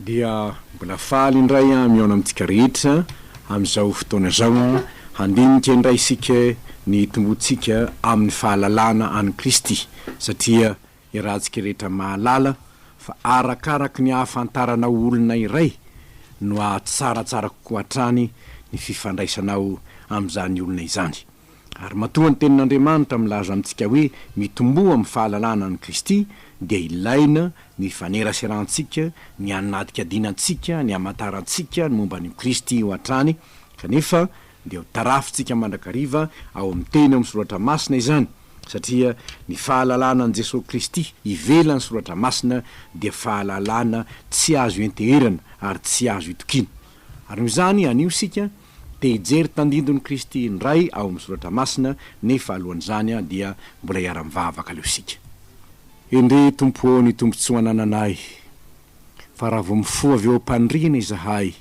dia mbola faly indray miaona amintsika rehetra amin'izao fotoana zao handinika indray isika ny tombontsika amin'ny fahalalana any Kristy satria irahantsika rehetra mahalala fa arakaraka ny hafantarana olona iray no ahatsaratsara kokoa hatrany ny fifandraisanao amin'izany olona izany. Ary matoa ny tenin'Andriamanitra milaza amintsika hoe mitomboa amin'ny fahalalana any Kristy dia ilaina ny faneraserantsika, ny anatika dinantsika, ny amatarantsika ny momba ny Kristy ho hatrany kanefa dia tarafitsika mandrakariva ao amin'ny teny amin'ny soratra masina izany satria ny fahalalana an' Jesosy Kristy ivelany soratra masina dia fahalalana tsy azo enterana ary tsy azo itokina. Ary izany anio sika te hijery tandindon'ny Kristy indray ao amin'ny soratra masina nefa alohan'izany dia mbola hiara-mivavaka aleo sika. Endre tompo ny tombontsoa ananay fa raha vao mifoha avy eo am-pandriana izahay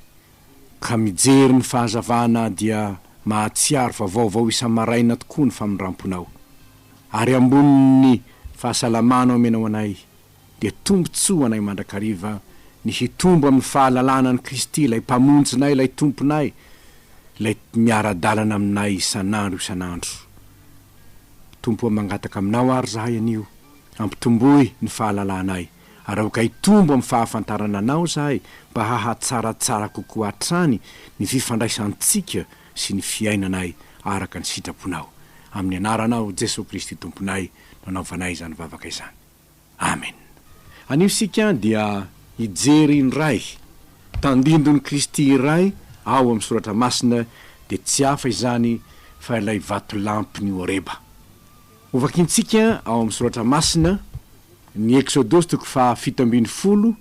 ka mijery ny fahazavana dia mahatsiaro fa vaovao isa-maraina tokoa ny famindramponao ary amboniny fahasalamana omenao anay dia tombontsoa anay mandrakariva ny hitombo amin'ny fahalalana ny Kristy ilay mpamonjinay, ilay tomponay, ilay miara-dalana aminay isan'andro. Tompo mangataka aminao ary zahay anio ampitomboy ny fahalalanay ary aoka hitombo amin'ny fahafantarana anao zahay mba hahatsaratsara kokoa hatrany ny fifandraisantsika sy ny fiainanay araka ny sitraponao amin'ny anaranao Jesosy Kristy tomponay nanaovanay izany vavaka izany. Amen. Anio sika dia hijery indray tandindon'ny Kristy iray ao amin'ny soratra masina dia tsy hafa izany fa ilay vato lampy ny Oreba. Ovakintsika ao amin'ny soratra masina ny Exodosy 7:10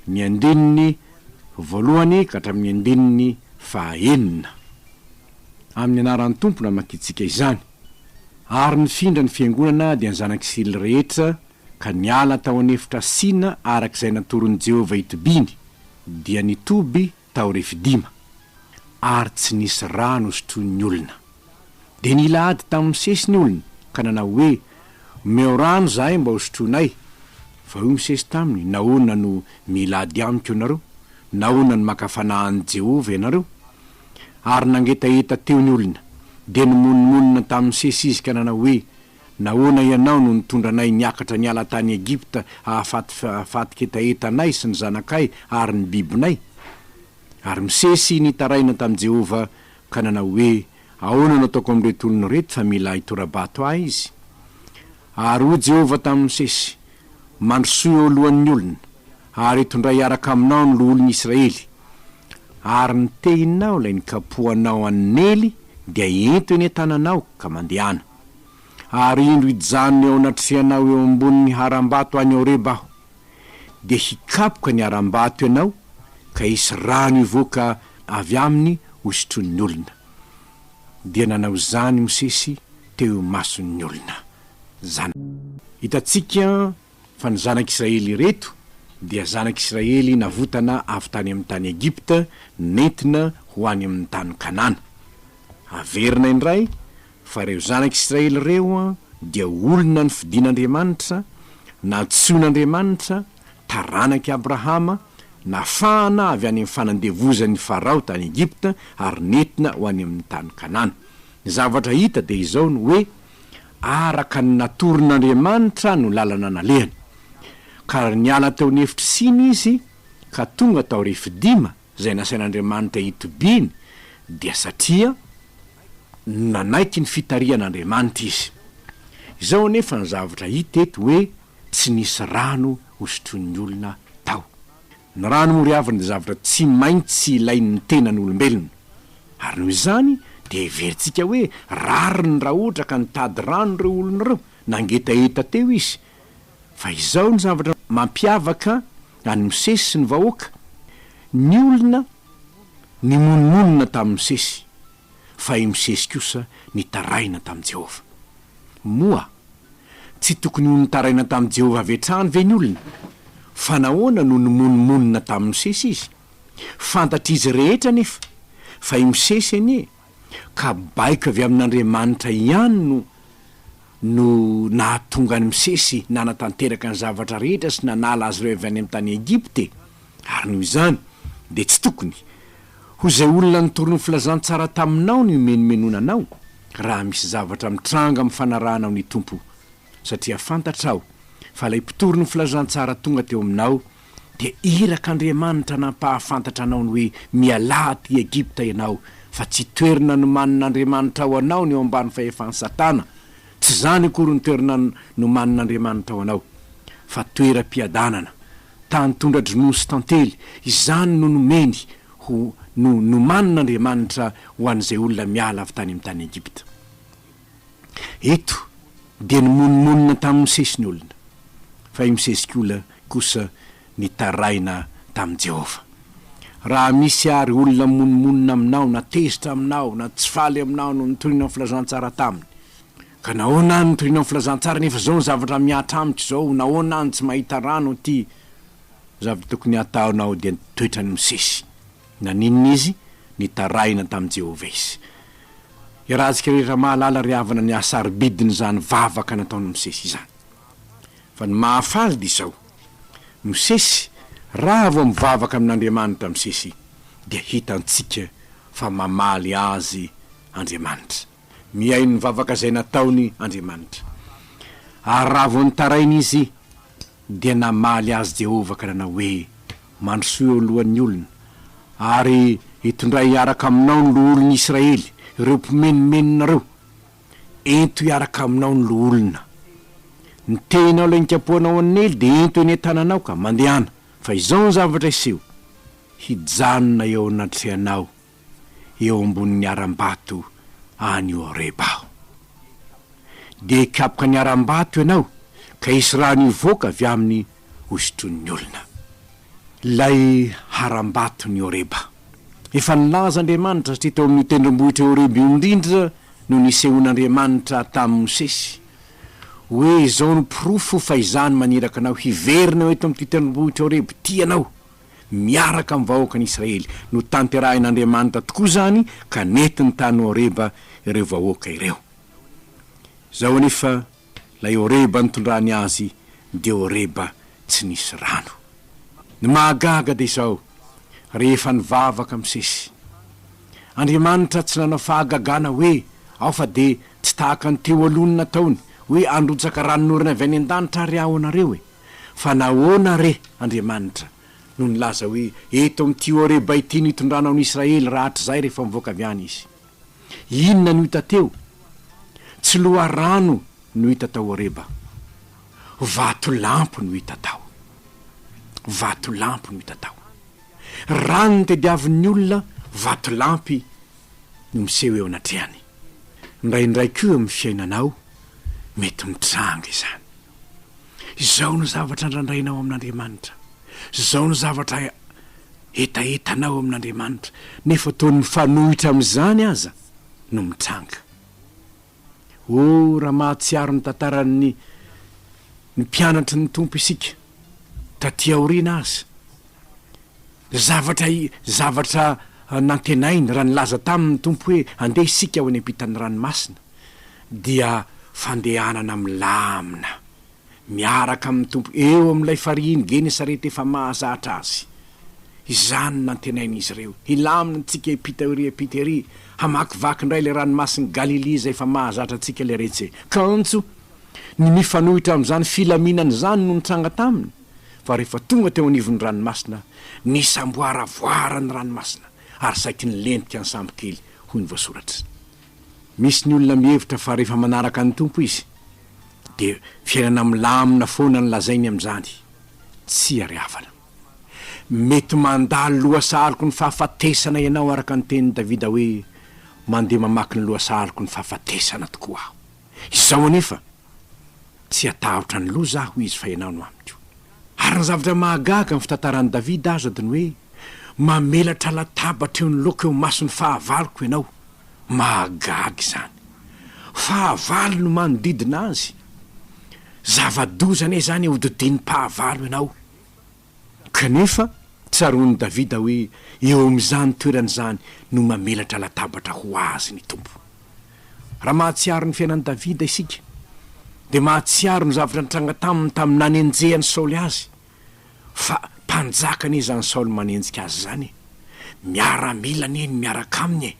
ny andininy voalohany ka hatramin'ny andininy 9 amin'ny anaran'ny tompona makitsika izany. Ary nifindra ny fiangonana dia ny zanak'Israely rehetra ka niala tao anefitra Sina arak'izay natoron'i Jehova itobiny dia nitoby tao Refidima ary tsy nisy rano hosotroin'ny olona. Dia nilady tamin'ny sesy ny olona ka nanao hoe meo rano zahay mba hosotroinay. Fa io misesy taminy nahoana no milady amiko ianareo, nahoana no makafanahan'i Jehova ianareo. Ary nangetaeta teo ny olona dia nomononmonina tamin'ny sesy izy ka nanao hoe nahoana ianao no nitondranay niakatra niala tany Egipta ahafatiketaetanay sy ny zanakay ary ny bibinay. Ary misesy nitaraina tamin'i Jehova ka nanao hoe ahoana no ataoko amin'ireto olona reto fa mila hitorabato ahy izy. Ary ho Jehova tamin'ny misesy mandrosoa eo alohan'ny olona ary hitondray araka aminao ny olon'i Israely ary nitehinao ilay nikapohanao an'Ely dia ento eny an-tananao ka mandehana. Ary indro hijanona eo anatrianao eo ambonin'ny harambato any Oreba aho dia hikapoka ny harambato ianao ka hisy rano ivoaka avy aminy hosotroin'ny olona. Dia nanao zany Mosesy teo mason'ny olona zany. Hitatsika fa ny zanak'Israely reto dia zanak'Israely navotana avy tany amin'ny tany Egipta nentina ho any amin'ny tany Kanana. Averina indray fa reo zanak'Israely reo dia olona ny fidian'Andriamanitra, natsoin'Andriamanitra, taranak'i Abrahama, nafahana avy any amin'ny fanandevozan'ny Farao tany Egipta ary nentina ho any amin'ny tany Kanana. Ny zavatra hita dia izao no hoe araka ny natoron'Andriamanitra no lalana nalehany. Ka niala tao nefitry Sina izy ka tonga tao Refidima zay nasain'Andriamanitra itobiny dia satria nanaiky ny fitarian'Andriamanitra izy. Izao nefa ny zavatra hita eto hoe tsy nisy rano hosotroin'ny olona tao. Ny rano moriavana dia zavatra tsy maintsy ilain'ny tenan'olombelona. Ary noho izany dia heverintsika hoe rariny raha ohatra ka nitady rano ireo olona ireo nangetaeta teo izy. Fa izao ny zavatra mampiavaka any Mosesy sy ny vahoaka. Ny olona ny monomonina tamin'ny Mosesy fa i Mosesy kosa nitaraina tamin'i Jehova. Moa tsy tokony ho nitaraina tamin'i Jehova avetrany ve ny olona? Fa nahoana no nomonomonina tamin'ny Mosesy izy? Fantatra izy rehetra nefa fa i Mosesy anie ka baika avy amin'Andriamanitra ihany no nahatonga ny Mosesy nanatanteraka ny zavatra rehetra sy nanala azy ireo avy any amin'ny tany Egipte ary noho izany de tsy tokony ho zay olona nitorony filazantsara taminao ny menomenonanao raha misy zavatra mitranga amin'ny fanarahanao ny tompo satria fantatrao fa lay mpitory ny filazantsara tonga teo aminao de iraka Andriamanitra nampahafantatra anao ny hoe miala ty Egipta ianao fa tsy toerina no manin'Andriamanitra ao anao ny eo ambany fahefan'ny Satana tsy zany akory ny toerina no manin'Andriamanitra ao anao fa toeram-piadanana tany tondra-dronosy tantely izany no nomeny ho no manin'Andriamanitra ho an'izay olona miala avy tany amin'ny tany Egipta. Eto dia nymonomonina tamin'ny Mosesy ny olona fa i Mosesy kosa nitaraina tamin'i Jehova. Raha misy ary olona monomonina aminao na tezitra aminao na tsy faly aminao no nitoriana amin'ny filazantsara taminy ka nahoana ny nitoriana amin'ny filazantsara nefa zao ny zavatra miatra amiko zao nahoana ny tsy mahita rano ty zavatra tokony ataonao dia toetra ny Mosesy naninona izy nitaraina tamin'i Jehova izy. Iarahantsika rehetra mahalala ry havana ny asaribidiny zany vavaka nataony Mosesy izany fa ny mahafaly dia izao Mosesy raha vao mivavaka amin'Andriamanitra Mosesy dia hitantsika fa mamaly azy Andriamanitra miai ny vavaka izay nataony Andriamanitra ary raha vao nitaraina izy dia namaly azy Jehova ka nanao hoe mandrosoa eo alohan'ny olona ary hitondray hiaraka aminao ny loholon'ny Israely ireo mpimenomenonareo ento hiaraka aminao ny loholona ny tenao ilay nikapohanao an'ely dia ento eny tananao ka mandehana fa izao ny zavatra iseho hijanona eo anatrehanao eo ambonin'ny aram-bato any Horeba dia hikapoka ny aram-bato ianao ka hisy raha nivoaka avy amin'ny hosotron'ny olona lay haram-bato ny Horeba efa nilaza Andriamanitra satria teo amin'ny tendrombohitra Horeba indrindra no nisehon'Andriamanitra tamin'ny Mosesy hoe izao ny pirofo fa izany maniraka anao hiverina eto amin'ny tendrombohitra Horeba ty anao miaraka amin'ny vahoakan'i Israely no tanterahin'Andriamanitra tokoa zany ka nety ny tany Horeba ireo vahoaka ireo. Zao anefa lay Horeba nitondrany azy dia Horeba tsy nisy rano. Ny mahagaga dia izao rehefa nivavaka Mosesy Andriamanitra tsy nanao fahagagana hoe ao fa dia tsy tahaka ny teo alohany nataony hoe androtsaka ranonorina avy any an-danitra ary ao anareo fa nahoana re Andriamanitra no nilaza hoe eto amin'ity Horeba ity nitondranao ny Israely raha hatrizay rehefa mivoaka avy any izy. Inona no hita teo? Tsy loha rano no hita tao Horeba, vato lampo no hita tao. Vato lampo no hita tao. Rano ny tediavin'ny olona, vato lampy no miseho eo anatrehany. Ndraindray koa amin'ny fiainanao mety mitranga izany. Izao no zavatra ndraindrainao amin'Andriamanitra. Izao no zavatra etaetanao amin'Andriamanitra nefa toy ny fanohitra amin'izany aza no mitranga. Raha mahatsiaro ny tantaran'ny mpianatry ny tompo isika taty aoriana azy. Zavatra nantenainy raha nilaza tamin'ny tompo hoe andeha isika ao any ampitan'ny ranomasina dia fandehanana milamina miaraka amin'ny tompo eo amin'ilay farihiny Genesarety efa mahazatra azy. Izany nantenain'izy ireo hilamina antsika epita ery hamakivaky indray le ranomasiny Galili izay efa mahazatra antsika le retsy kantso ny mifanohitra amin'izany filaminana izany no nitranga taminy fa rehefa tonga teo anivon'ny ranomasina nisamboaravoara ny ranomasina ary saiky nilentika ny sambo kely hoy ny voasoratra. Misy ny olona mihevitra fa rehefa manaraka ny tompo izy dia fiainana milamina foana ny lazainy amin'izany. Tsy ary havana. Mety mandalo lohasaliko ny fahafatesana ianao araka ny tenin'i Davida hoe mandeha mamaky ny lohasaliko ny fahafatesana tokoa aho. Izao anefa tsy atahotra ny loha zaho izy fa ianao no amiko. Ary ny zavatra mahagaga ny fitantaran'i Davida aza dia ny hoe mamelatra latabatra eo ny loka eo mason'ny fahavaloko ianao. Mahagaga izany. Fahavalo no manodidina azy. Zava-dozana izany hodidinin-pahavalo ianao. Kanefa tsaroan'i Davida hoe eo amin'izany toeran'izany no mamelatra latabatra ho azy ny tompo. Raha mahatsiaro ny fiainan'i Davida isika dia mahatsiaro ny zavatra nitranga tamin'ny nanenjehany Saoly azy fa mpanjakany izany Saoly manenjika azy zany miaramila neny miaraka aminy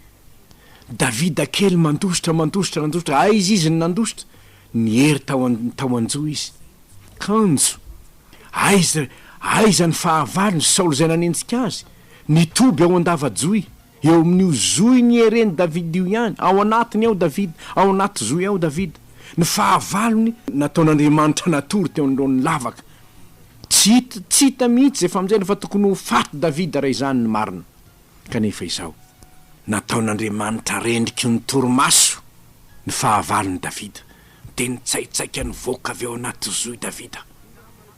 Davida kely mandositra aizy izy nandositra niery tao anjo izy kanjo aiza ny fahavalony Saoly zay nanenjika azy nitoby ao andava-joy eo amin'io zoy ny ereny Davida io ihany ao anatiny ao Davida ao anaty zoy ao Davida ny fahavalony nataon'Andriamanitra natory teo androny lavaka tsy hita mihitsy efa amin'izay fa tokony ho faty Davida raha izany ny marina kanefa izao nataon'Andriamanitra rendriky ny torimaso ny fahavalony Davida teny tsaitsaika ny voaka avy ao anaty zoy Davida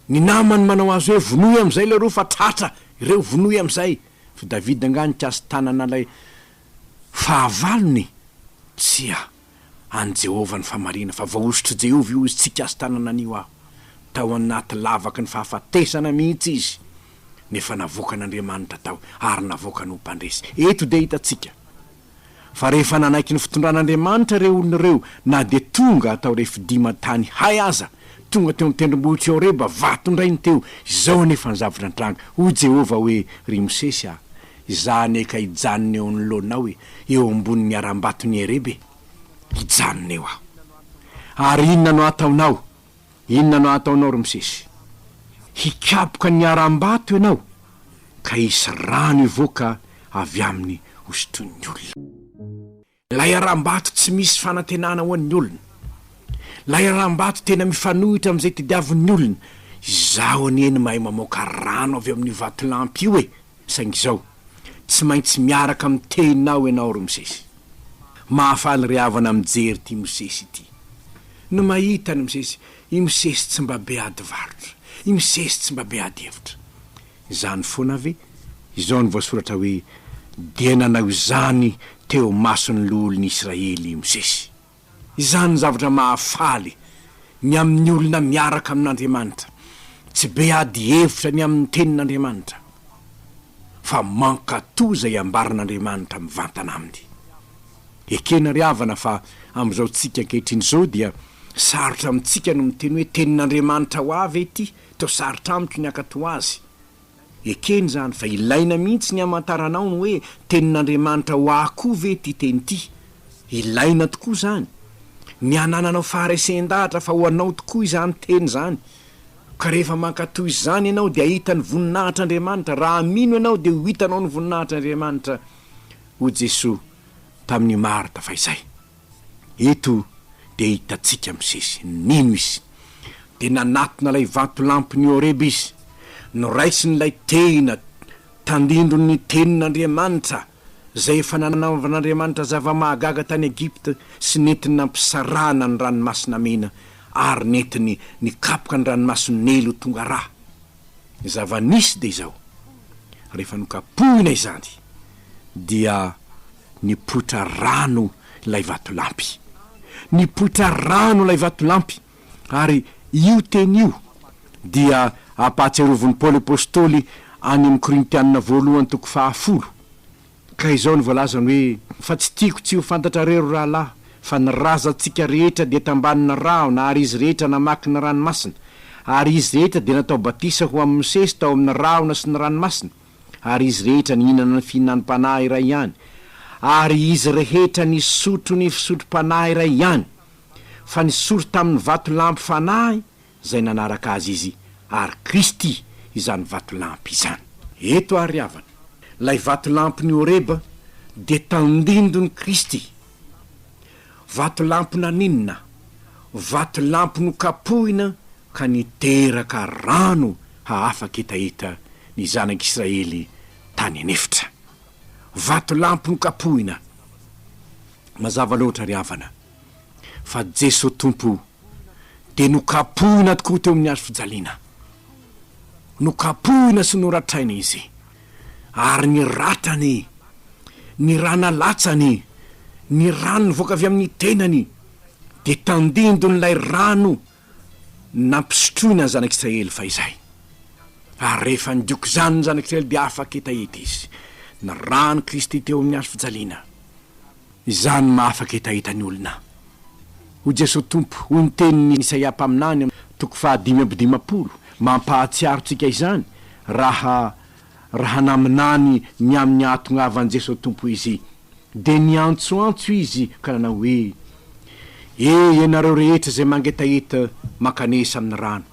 ny namany manao azy hoe vonoy am'izay le ro fa tratra ireo vonoy am'izay fa Davida ngany kasy tanana lay fahavalony tsia an Jehova ny famarina fa vaosotry Jehova io izy tsy kasy tanana anio aho tao anaty lavaky ny fahafatesana mihitsy izy nefa navoaka n'Andriamanitra tao ary navoaka no mpandresy eto de hitatsika fa rehefa nanaiky ny fitondran'Andriamanitra reo olona reo na de tonga atao refidima tany hay aza tonga teo mitendrombohitra eo reba vatondrainy teo izao anefa ny zavatra antranga ho Jehova hoe ry Mosesy izany eka hijanony eo ny lonao eo ambony aram-batony erebe hijanony eo ary inona no ataonao ry Mosesy hikapoka ny aram-bato ianao ka isy rano ivoaka avy amin'ny hosotron'ny olona lay aram-bato tsy misy fanantenana ho an'ny olona lay aram-bato tena mifanohitra amin'izay tediavin'ny olona izao anieny mahay mamoaka rano avy amin'ny vatolampy io saingy izao tsy maintsy miaraka amin'ny teninao ianao ry Mosesy mahafaly ry havana mijery ty Mosesy ity no mahita ny Mosesy i Mosesy tsy mba beady varotra i Mosesy tsy mba beady hevitra izany foana ave izao ny voasoratra hoe dia nanao izany teo mason'ny lolon'ny Israely i Mosesy izany zavatra mahafaly ny amin'ny olona miaraka amin'Andriamanitra tsy beady hevitra ny amin'ny tenin'Andriamanitra fa mankatoza iambaran'Andriamanitra mivantana aminy ekena ry havana fa am'izao tsika ankehitriny zao dia sarotra amintsika no miteny hoe tenin'Andriamanitra ho avy ety tao sarotra amiko ny akato azy ekeny zany fa ilaina mihitsy ny amantaranao no hoe tenin'Andriamanitra ho akoho ve ty teny ity ilaina tokoa zany ny anananao faharesen-dahatra fa ho anao tokoa izany teny zany ka rehefa mankatoy izany ianao dia hita ny voninahitr'Andriamanitra raha mino ianao dia ho hitanao ny voninahitr'Andriamanitra ho Jesoa tamin'ny Marta fa izay eto dia hitatsika Mosesy nino izy dia nanatona lay vatolampiny Horeba izy noraisiny lay tena tandindo ny tenin'Andriamanitra zay efa nananaovan'Andriamanitra zava-mahagaga tany Egipta sy netiny nampisarana ny ranomasina mena ary netiny nikapoka ny ranomasina nelo tonga rà zava-nisy de izao rehefa nokapohina izany dia nipotra rano lay vatolampy nipotra rano lay vatolampy ary io teny io dia apahatsiarovon'ny Paoly apôstôly any amin'ny Korintianina voalohany toko 10 ka izao ny voalazany hoe fa tsy tiako tsy ho fantatra rero rahalahy fa ny razantsika rehetra dia tambanina rahona ary izy rehetra namaky ny ranomasina ary izy rehetra dia natao batisa ho amin'ny Mosesy tao amin'ny rahona sy ny ranomasina ary izy rehetra nihinana ny fihinanam-panahy iray ihany ary izy rehetra nisotro ny fisotro-panahy iray ihany fa nisotro tamin'ny vatolampy fanahy zay nanaraka azy izy ary Kristy izany vatolampy izany eto ary havana lay vatolampy ny Horeba dia tandindony Kristy vatolampy naninona vatolampy no kapohina ka niteraka rano haafaka etaeta ny zanak'Israely tany anefitra vatolampy no kapohina mazava loatra ry havana fa Jesosy tompo dia nokapohina tokoa teo amin'ny hazo fijaliana nokapohina sy noratraina izy ary ny ratany ny ranalatsany ny rano nivoaka avy amin'ny tenany dia tandindony lay rano nampisotroina ny zanak'Israely fa izay ary rehefa nidioko zany ny zanak'Israely dia afaka etaeta izy na rano Kristy teo amin'ny hazo fijaliana izany maafaka etaeta ny olona ho Jesosy tompo ho ny tenin'ny Isaia mpaminany toko 5:50 mampahatsiaro tsika izany raha naminany ny amin'ny atongavan Jesosy tompo izy de niantsoantso izy ka nanao hoe ianareo rehetra zay mangetaheta makanesa amin'ny rano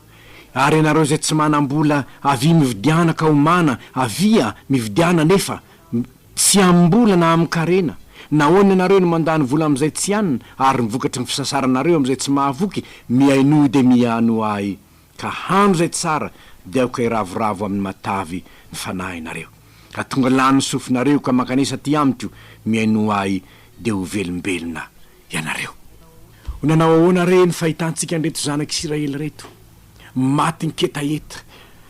ary ianareo zay tsy manam-bola avia mividiana ka homana avia mividiana nefa tsy ambola na amin'ny karena nahoana ianareo no mandany vola am'izay tsy anina ary mivokatry ny fisasaranareo am'izay tsy mahavoky miaino de miano ahy ka handro zay tsara de aoka iravoravo amin'ny matavy ny fanahy nareo ka tonga lany sofinareo ka makanesa ty amiko miaino ahy de ho velombelona ianareo. Nanao ahoana re ny fahitantsika andreto zanak'Isiraely reto maty ny ketaheta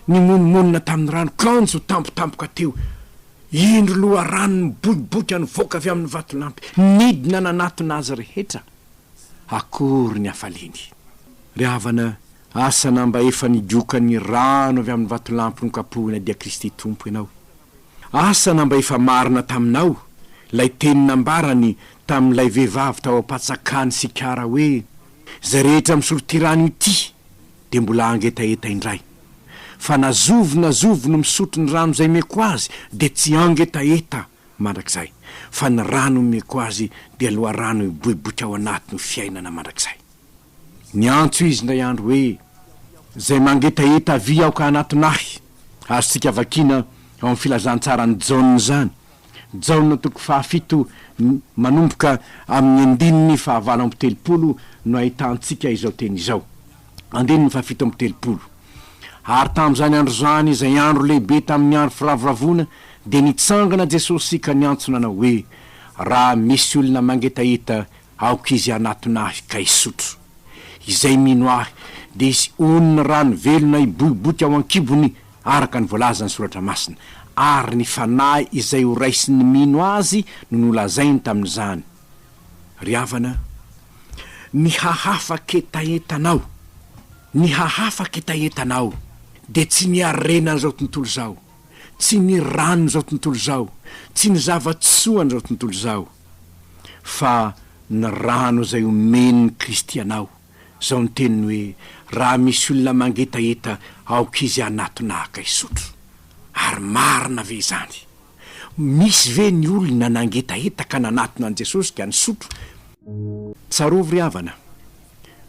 ny monomonina tamin'ny rano kanjo tampotampoka teo indro loha rano ny boiboika ny voaka avy amin'ny vatolampy nidina nanatona azy rehetra akory ny hafaliny ry havana asana mba efa nidioka ny rano avy amin'ny vatolampy no kapohina dia Kristy tompo ianao asana mba efa marina taminao lay teninambarany tamin'ilay vehivavy tao ampatsakany sikara hoe zay rehetra misorotirano ity de mbola angetaheta indray fa nazovo no misotro ny rano zay meko azy de tsy angetaheta mandrakizay fa ny rano meko azy de aloha rano iboiboika ao anaty ny fiainana mandrakizay. Niantso izy ndray andro hoe zay mangetaheta avia ao ka anatonahy azotsika vakina ao amin'ny filazantsara ny Jaune zany Jaune toko 7 manomboka amin'ny 7:20 no ahitantsika izao teny izao 7:20 ary tam'izany andro zany zay andro lehibe tamin'ny andro firavoravoana de nitsangana Jesosy ka niantso nanao hoe raha misy olona mangetaheta aoka izy anatonahy ka isotro izay mino ahy de izy onony rano velona iboiboika ao ankibony araka ny voalaza ny soratra masina ary ny fanahy izay ho raisiny mino azy no nolazainy tamin'izany. Ry havana ny hahafa ketahetanao de tsy ny arena zao tontolo zao tsy ny rano zao tontolo zao tsy ny zavatsoa zao tontolo zao fa ny rano zay omen'ny Kristy anao zao ny teniny hoe raha misy olona mangetaheta aoka izy anatonahaka isotro ary marina ve zany misy ve ny olona nangetaheta ka nanatona an Jesosy ka nisotro tsarovy ry havana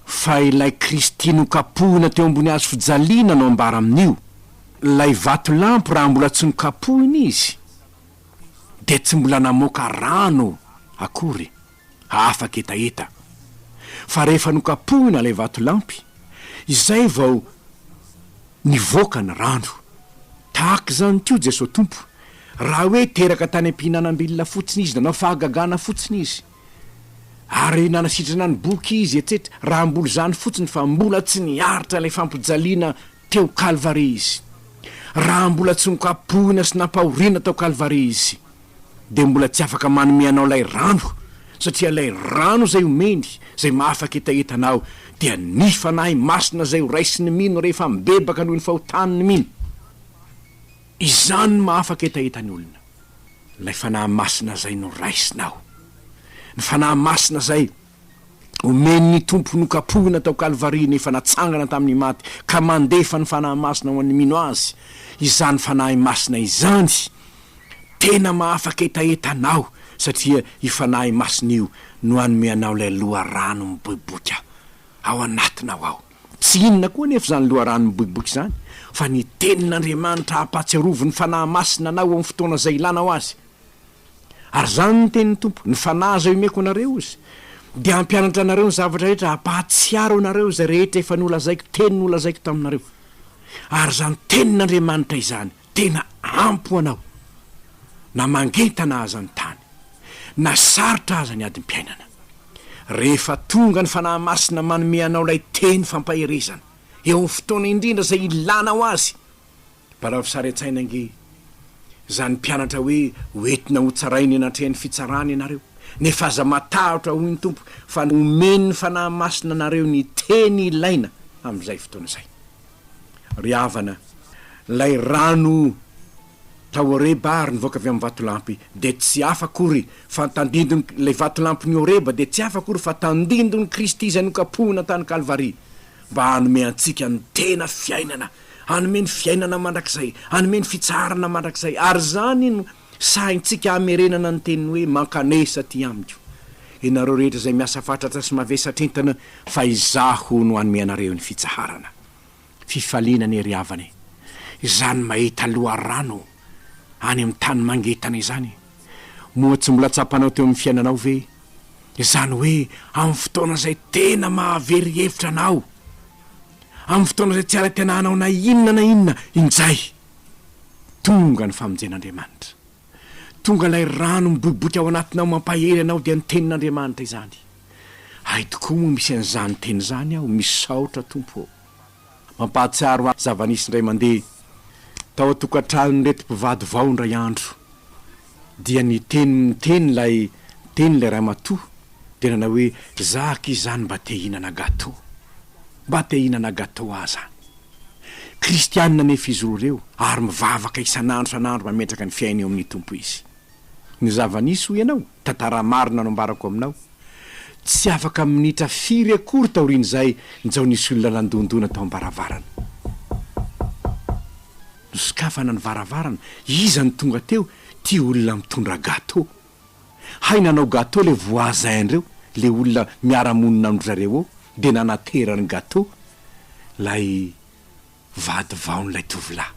fa ilay Kristy nokapohina teo ambony hazo fijaliana no ambara amin'io lay vatolampy raha mbola tsy nokapohina izy de tsy mbola namoaka rano akory afaka etaeta fa rehefa nokapohina lay vatolampy izay vao nivoaka ny rano tahaka zany tio Jesosy tompo raha hoe teraka tany am-pihinanam-bilona fotsiny izy nanao fahagagana fotsiny izy ary nanasitrana ny boky izy etsetra raha mbola zany fotsiny fa mbola tsy niaritra lay fampijaliana teo Kalvari izy raha mbola tsy nokapohina sy nampahoriana tao Kalvari izy de mbola tsy afaka manomeanao lay rano satria lay rano zay omeny zay mahafaka etaetanao dia ny fanahy masina zay ho raisiny mino rehefa mibebaka noho ny fahotaniny mino izany mahafaka etaetany olona lay fanahy masina zay no raisinao ny fanahy masina zay omeny ny tompo nokapohina tao Kalvari nefa natsangana tamin'ny maty ka mandefa ny fanahy masina ho an'ny mino azy izany fanahy masina izany tena mahafaka etaetanao satria ifanahy masina io no anomeanao lay loha rano miboiboika ao anatinao ao tsy inona koa nefa zany loha rano miboiboika zany fa ny tenin'Andriamanitra hampatsiarovo ny fanahy masina anao amin'ny fotoana zay ilanao azy ary zany ny tenin'ny tompo ny fanahy zay omeko anareo izy de hampianatra anareo ny zavatra rehetra hampahatsiaro anareo zay rehetra efa nolazaiko teny nolazaiko taminareo ary zany tenin'Andriamanitra izany tena ampo anao na mangentana azy ny tany na sarotra aza ny ady mpiainana rehefa tonga ny fanahy masina manome anao lay teny fampaherezana eo amin'ny fotoana indrindra zay ilanao azy barao fisary-tsaina nge zany mpianatra hoe hoentina ho tsarainy anatrehan'ny fitsarany ianareo nefa aza matahotra hoy ny tompo fa omeny ny fanahy masina anareo ny teny ilaina amin'izay fotoana zay. Ry havana lay rano tao Oreba ary nivoaka avy amin'ny vatolampy de tsy afakory fa tandindony lay vatolampy ny Oreba de tsy afakory fa tandindony Kristy izay nokapohina tany Kalvari mba hanome antsika ny tena fiainana anome ny fiainana mandrakizay, anome ny fitsarana mandrakizay, ary zany no saintsika amerenana ny teniny hoe mankanesa ty amiko. Ianareo rehetra zay miasa fatratra sy mavesatrentana fa izaho no anome anareo ny fitsaharana. Fifaliana ny ery havany, izany mahita loharano any amin'ny tany mangetana izany. Moa tsy mbola tsapanao teo amin'ny fiainanao ve? Izany hoe amin'ny fotoana izay tena mahavery hevitra anao, amin'ny fotoana izay tsy ara-tiananao na inona injay, tonga ny famonjen'Andriamanitra, tonga ilay rano miboiboika ao anatinao mampahery anao dia ny tenin'Andriamanitra izany. Hay tokoa moa misy an'izany teny izany aho, misaotra Tompo. Mampahatsiaro zava-nisy indray mandeha tao atokantrano reto mpivady vao indray andro, dia ny teny lay ramatoa dia nanao hoe zaka izany mba te hinana gâteau, mba te hinana gâteau aza. Kristianina nefa izy reo ary mivavaka isan'andro mametraka ny fiaina eo amin'ny Tompo izy. Ny zava-nisy ho ianao, tantara marina no ambarako aminao, tsy afaka minitra firy akory taorian'izay nizao nisy olona landondona tao am-baravarana. Nosokafana ny varavarana, iza ny tonga teo? Ty olona mitondra gâteau. Hay nanao gâteau le voisin-dreo, le olona miara-monina amindry zareo eo, dia nanaterany gâteau lay vady vaon'ilay tovolahy.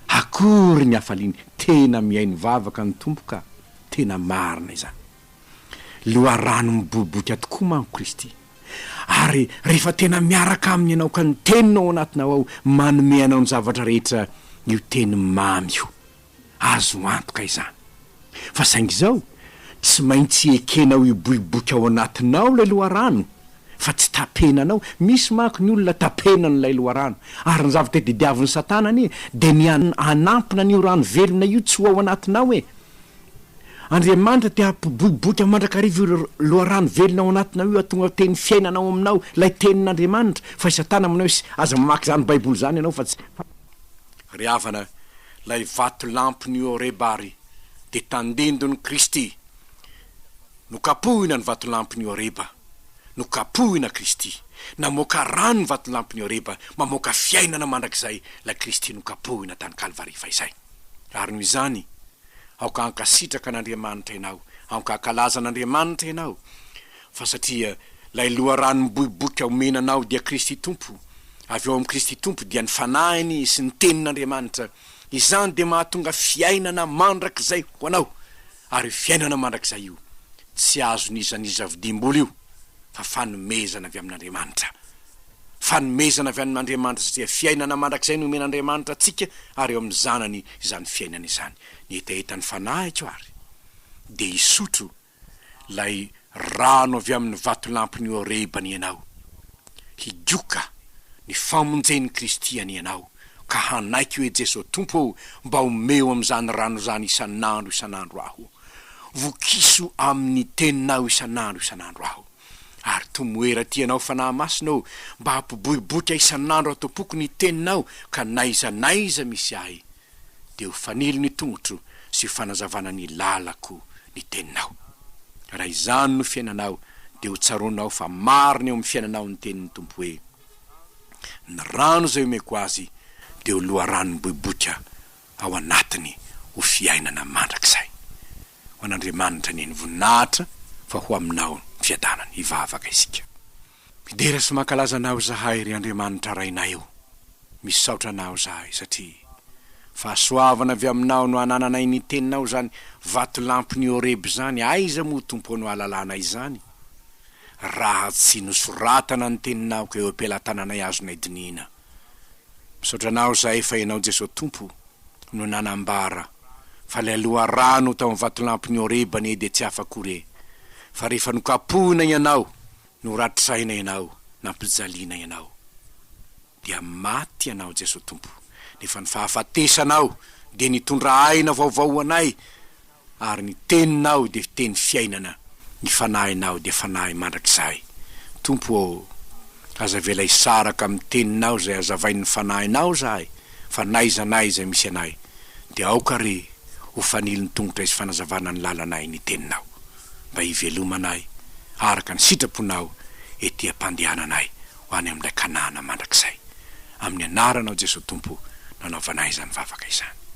Akory ny hafaliany, tena mihainy vavaka ny Tompo ka tena marina izany. Loharano miboboka tokoa manko Kristy, ary rehefa tena miaraka aminy ianao ka ny teninao anatinao ao manome anao ny zavatra rehetra, io teny mamy io azo antoka izany. Fa saingy izao tsy maintsy ekenao io boiboka ao anatinao lay loharano, fa tsy tapenanao. Misy manko ny olona tapenany lay loharano, ary ny zavatra didiavin'ny Satanany dia ny anampina n'io rano velona io tsy ho ao anatinao e. Andriamanitra te hampiboiboka mandrakarivo loharano velona ao anatinao io, atonga teny fiainanao aminao lay tenin'Andriamanitra. Fa Satana aminao aza mamaky zany Baiboly zany ianao fa tsy ry havana, lay vato lampony Orebary dia tandendony Kristy. Nokapohina ny vato lampony Oreba, nokapohina Kristy. Namoaka rano ny vato lampony Oreba, mamoaka fiainana mandrakizay la Kristy nokapohina tany Kalvari fa izay. Ary noho izany aoka hankasitraka an'Andriamanitra ianao, aoka hankalaza an'Andriamanitra ianao, fa satria lay loharano miboiboka omenanao dia Kristy Tompo. Avy eo amin'ny Kristy Tompo dia ny fanahiny sy ny tenin'Andriamanitra. Izany dia mahatonga fiainana mandrakizay ho anao, ary fiainana mandrakizay io tsy azo nizaniza vidim-bola io, fa fanomezana avy amin'Andriamanitra. Fanomezana avy amin'Andriamanitra satria fiainana mandrakizay no omen'Andriamanitra atsika, ary eo amin'ny zanany izany fiainana izany. Ny etaetany fanahiko ary dia isotro lay rano avy amin'ny vato lampony Oreba ny ianao, hidioka ny famonjen'ny Kristy any ianao, ka hanaiky hoe Jesosy Tompo mba homeo amin'izany rano zany isan'andro aho, vokiso amin'ny teninao isan'andro aho. Ary tomoera ty ianao fanahy masinao mba hampiboiboka isan'andro atopoko ny teninao, ka naiza misy ahy dia ho fanilo ny tongotro sy fanazavana ny lalako ny teninao. Raha izany no fiainanao dia ho tsaronao fa marina eo amin'ny fiainanao ny tenin'ny Tompo hoe ny rano zay omeko azy dia ho loharano miboiboka ao anatiny ho fiainana mandrakizay. Ho an'Andriamanitra ny voninahitra fa ho aminao fiadanany hivavaka isika. Midera sy mankalaza anao zahay ry Andriamanitra rainay eo, misaotra anao zahay satria fahasoavana avy aminao no anananay ny teninao zany vato lampony Oreba zany. Aiza moa Tompo no alalana izany raha tsy nosoratana ny teninao ka eo am-pelantananay azonay dinina. Misaotra anao zahay fa ianao Jesosy Tompo no nanambara fa le loharano tao amin'ny vato lampony Oreba ne dia tsy afakory, fa rehefa nokapohina ianao, no ratisaina ianao, nampijaliana ianao, dia maty ianao Jesosy Tompo. Nefa ny fahafatesanao dia nitondra aina vaovao anay, ary ny teninao dia teny fiainana, ny fanahinao dia fanahy mandrakizay. Tompo, aza vela isaraka amin'ny teninao zay azavain'ny fanahinao zahay, fa naiza misy anay dia aoka re ho fanilo ny tongotra izy fanazavana ny lalanay ny teninao, mba hivelomanay araka ny sitraponao ety am-pandehananay ho any amin'ilay Kanana mandrakizay. amin'ny anaranao Jesosy tompo nanaovanay izany vavaka izany.